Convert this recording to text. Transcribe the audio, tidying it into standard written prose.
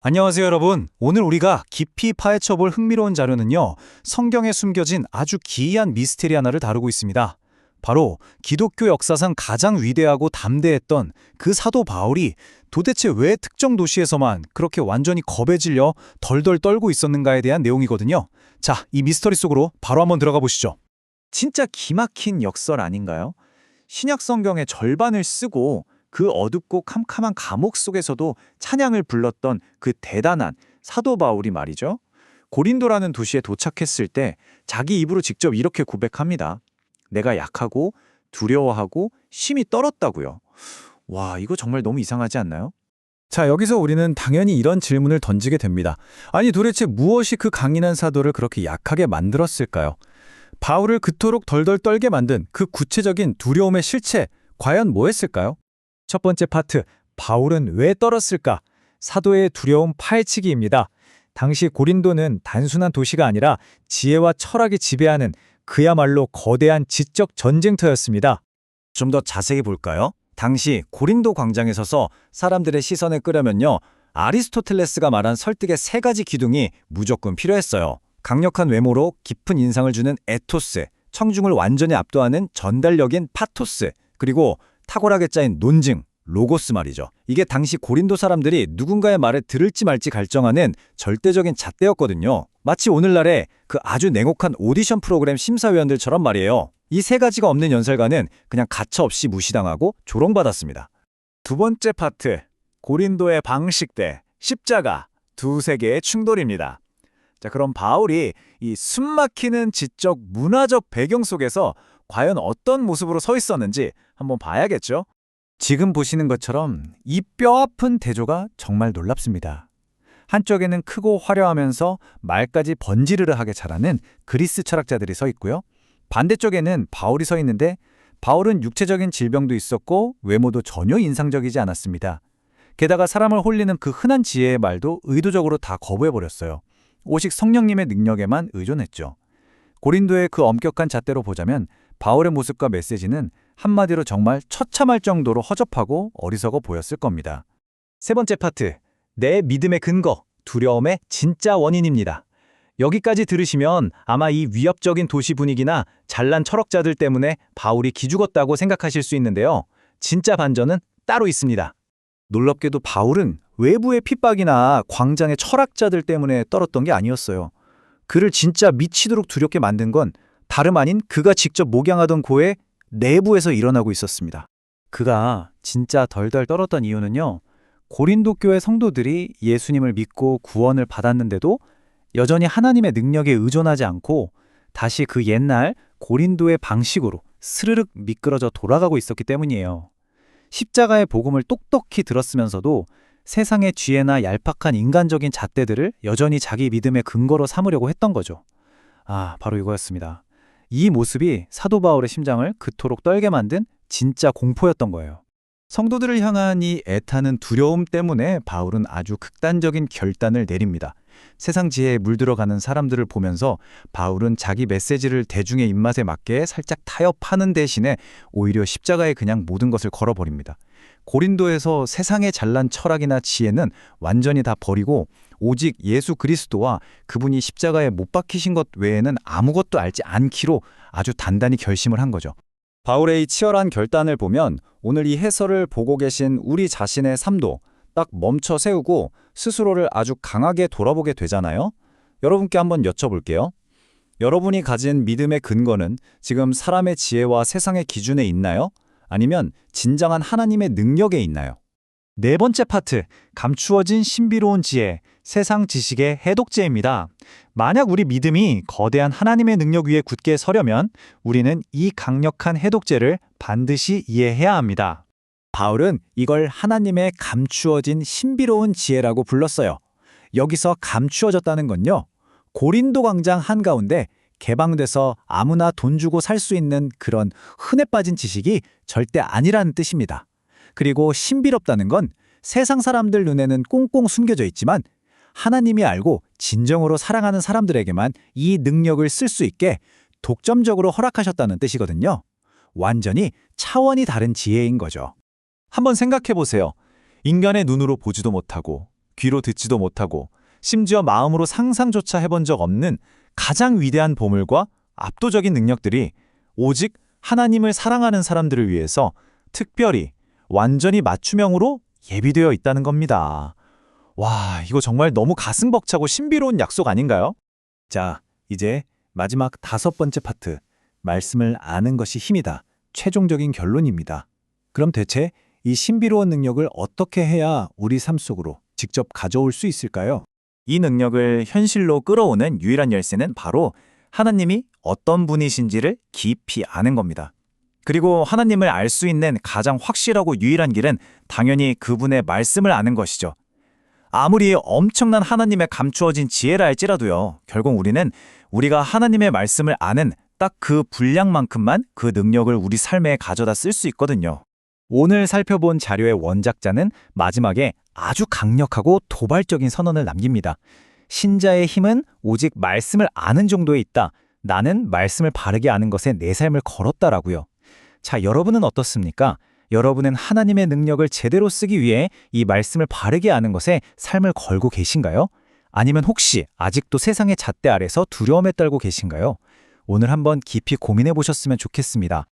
안녕하세요, 여러분. 오늘 우리가 깊이 파헤쳐볼 흥미로운 자료는요, 성경에 숨겨진 아주 기이한 미스테리 하나를 다루고 있습니다. 바로 기독교 역사상 가장 위대하고 담대했던 그 사도 바울이 도대체 왜 특정 도시에서만 그렇게 완전히 겁에 질려 덜덜 떨고 있었는가에 대한 내용이거든요. 자, 이 미스터리 속으로 바로 한번 들어가 보시죠. 진짜 기막힌 역설 아닌가요? 신약 성경의 절반을 쓰고 그 어둡고 캄캄한 감옥 속에서도 찬양을 불렀던 그 대단한 사도 바울이 말이죠. 고린도라는 도시에 도착했을 때 자기 입으로 직접 이렇게 고백합니다. 내가 약하고 두려워하고 심히 떨었다고요. 와, 이거 정말 너무 이상하지 않나요? 자, 여기서 우리는 당연히 이런 질문을 던지게 됩니다. 아니, 도대체 무엇이 그 강인한 사도를 그렇게 약하게 만들었을까요? 바울을 그토록 덜덜 떨게 만든 그 구체적인 두려움의 실체, 과연 뭐였을까요? 첫 번째 파트, 바울은 왜 떨었을까? 사도의 두려움 파헤치기입니다. 당시 고린도는 단순한 도시가 아니라 지혜와 철학이 지배하는 그야말로 거대한 지적 전쟁터였습니다. 좀 더 자세히 볼까요? 당시 고린도 광장에 서서 사람들의 시선을 끄려면요, 아리스토텔레스가 말한 설득의 세 가지 기둥이 무조건 필요했어요. 강력한 외모로 깊은 인상을 주는 에토스, 청중을 완전히 압도하는 전달력인 파토스, 그리고 탁월하게 짜인 논증, 로고스 말이죠. 이게 당시 고린도 사람들이 누군가의 말을 들을지 말지 결정하는 절대적인 잣대였거든요. 마치 오늘날의 그 아주 냉혹한 오디션 프로그램 심사위원들처럼 말이에요. 이 세 가지가 없는 연설가는 그냥 가차없이 무시당하고 조롱받았습니다. 두 번째 파트, 고린도의 방식대, 십자가, 두세 개의 충돌입니다. 자, 그럼 바울이 이 숨막히는 지적 문화적 배경 속에서 과연 어떤 모습으로 서 있었는지 한번 봐야겠죠? 지금 보시는 것처럼 이 뼈아픈 대조가 정말 놀랍습니다. 한쪽에는 크고 화려하면서 말까지 번지르르하게 자라는 그리스 철학자들이 서 있고요. 반대쪽에는 바울이 서 있는데 바울은 육체적인 질병도 있었고 외모도 전혀 인상적이지 않았습니다. 게다가 사람을 홀리는 그 흔한 지혜의 말도 의도적으로 다 거부해버렸어요. 오직 성령님의 능력에만 의존했죠. 고린도의 그 엄격한 잣대로 보자면 바울의 모습과 메시지는 한마디로 정말 처참할 정도로 허접하고 어리석어 보였을 겁니다. 세 번째 파트, 내 믿음의 근거, 두려움의 진짜 원인입니다. 여기까지 들으시면 아마 이 위협적인 도시 분위기나 잘난 철학자들 때문에 바울이 기죽었다고 생각하실 수 있는데요. 진짜 반전은 따로 있습니다. 놀랍게도 바울은 외부의 핍박이나 광장의 철학자들 때문에 떨었던 게 아니었어요. 그를 진짜 미치도록 두렵게 만든 건 다름 아닌 그가 직접 목양하던 고의 내부에서 일어나고 있었습니다. 그가 진짜 덜덜 떨었던 이유는요, 고린도 교회 성도들이 예수님을 믿고 구원을 받았는데도 여전히 하나님의 능력에 의존하지 않고 다시 그 옛날 고린도의 방식으로 스르륵 미끄러져 돌아가고 있었기 때문이에요. 십자가의 복음을 똑똑히 들었으면서도 세상의 지혜나 얄팍한 인간적인 잣대들을 여전히 자기 믿음의 근거로 삼으려고 했던 거죠. 바로 이거였습니다. 이 모습이 사도 바울의 심장을 그토록 떨게 만든 진짜 공포였던 거예요. 성도들을 향한 이 애타는 두려움 때문에 바울은 아주 극단적인 결단을 내립니다. 세상 지혜에 물들어가는 사람들을 보면서 바울은 자기 메시지를 대중의 입맛에 맞게 살짝 타협하는 대신에 오히려 십자가에 그냥 모든 것을 걸어버립니다. 고린도에서 세상의 잘난 철학이나 지혜는 완전히 다 버리고 오직 예수 그리스도와 그분이 십자가에 못 박히신 것 외에는 아무것도 알지 않기로 아주 단단히 결심을 한 거죠. 바울의 이 치열한 결단을 보면 오늘 이 해설을 보고 계신 우리 자신의 삶도 딱 멈춰 세우고 스스로를 아주 강하게 돌아보게 되잖아요. 여러분께 한번 여쭤볼게요. 여러분이 가진 믿음의 근거는 지금 사람의 지혜와 세상의 기준에 있나요? 아니면 진정한 하나님의 능력에 있나요? 네 번째 파트, 감추어진 신비로운 지혜, 세상 지식의 해독제입니다. 만약 우리 믿음이 거대한 하나님의 능력 위에 굳게 서려면 우리는 이 강력한 해독제를 반드시 이해해야 합니다. 바울은 이걸 하나님의 감추어진 신비로운 지혜라고 불렀어요. 여기서 감추어졌다는 건요, 고린도 광장 한가운데 개방돼서 아무나 돈 주고 살 수 있는 그런 흔해 빠진 지식이 절대 아니라는 뜻입니다. 그리고 신비롭다는 건 세상 사람들 눈에는 꽁꽁 숨겨져 있지만 하나님이 알고 진정으로 사랑하는 사람들에게만 이 능력을 쓸 수 있게 독점적으로 허락하셨다는 뜻이거든요. 완전히 차원이 다른 지혜인 거죠. 한번 생각해 보세요. 인간의 눈으로 보지도 못하고 귀로 듣지도 못하고 심지어 마음으로 상상조차 해본 적 없는 가장 위대한 보물과 압도적인 능력들이 오직 하나님을 사랑하는 사람들을 위해서 특별히 완전히 맞춤형으로 예비되어 있다는 겁니다. 와, 이거 정말 너무 가슴 벅차고 신비로운 약속 아닌가요? 자, 이제 마지막 5번째 파트, 말씀을 아는 것이 힘이다. 최종적인 결론입니다. 그럼 대체 이 신비로운 능력을 어떻게 해야 우리 삶 속으로 직접 가져올 수 있을까요? 이 능력을 현실로 끌어오는 유일한 열쇠는 바로 하나님이 어떤 분이신지를 깊이 아는 겁니다. 그리고 하나님을 알 수 있는 가장 확실하고 유일한 길은 당연히 그분의 말씀을 아는 것이죠. 아무리 엄청난 하나님의 감추어진 지혜라 할지라도요, 결국 우리는 우리가 하나님의 말씀을 아는 딱 그 분량만큼만 그 능력을 우리 삶에 가져다 쓸 수 있거든요. 오늘 살펴본 자료의 원작자는 마지막에 아주 강력하고 도발적인 선언을 남깁니다. 신자의 힘은 오직 말씀을 아는 정도에 있다. 나는 말씀을 바르게 아는 것에 내 삶을 걸었다라고요. 자, 여러분은 어떻습니까? 여러분은 하나님의 능력을 제대로 쓰기 위해 이 말씀을 바르게 아는 것에 삶을 걸고 계신가요? 아니면 혹시 아직도 세상의 잣대 아래서 두려움에 떨고 계신가요? 오늘 한번 깊이 고민해 보셨으면 좋겠습니다.